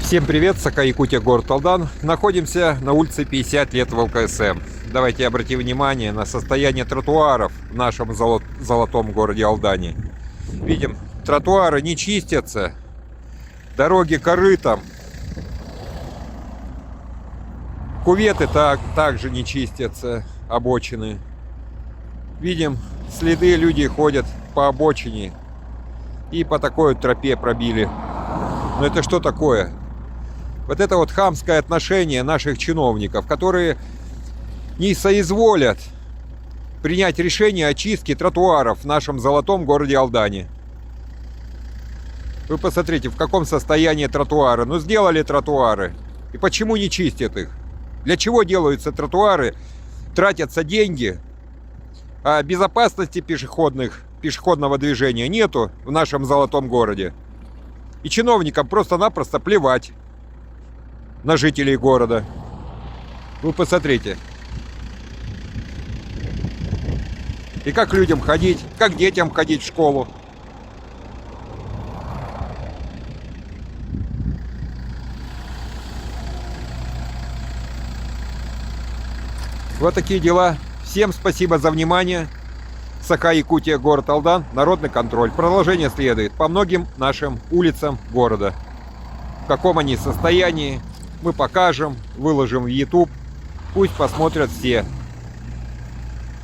Всем привет, Саха-Якутия, город Алдан. Находимся на улице 50 лет в ЛКСМ. Давайте обратим внимание на состояние тротуаров в нашем золотом городе Алдане. Видим, тротуары не чистятся, дороги корытом, кюветы также не чистятся, обочины. Видим, следы, люди ходят по обочине и по такой вот тропе пробили. Но это что такое? Вот это вот хамское отношение наших чиновников, которые не соизволят принять решение о чистке тротуаров в нашем золотом городе Алдане. Вы посмотрите, в каком состоянии тротуары. Ну, сделали тротуары. И почему не чистят их? Для чего делаются тротуары? Тратятся деньги. А безопасности пешеходного движения нету в нашем золотом городе. И чиновникам просто-напросто плевать на жителей города. Вы посмотрите. И как людям ходить, как детям ходить в школу. Вот такие дела. Всем спасибо за внимание. Саха-Якутия, город Алдан, народный контроль. Продолжение следует по многим нашим улицам города. В каком они состоянии, мы покажем, выложим в YouTube. Пусть посмотрят все.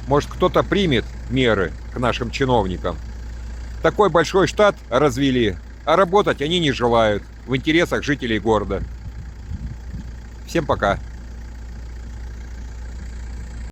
Может, кто-то примет меры к нашим чиновникам. Такой большой штат развели, а работать они не желают в интересах жителей города. Всем пока.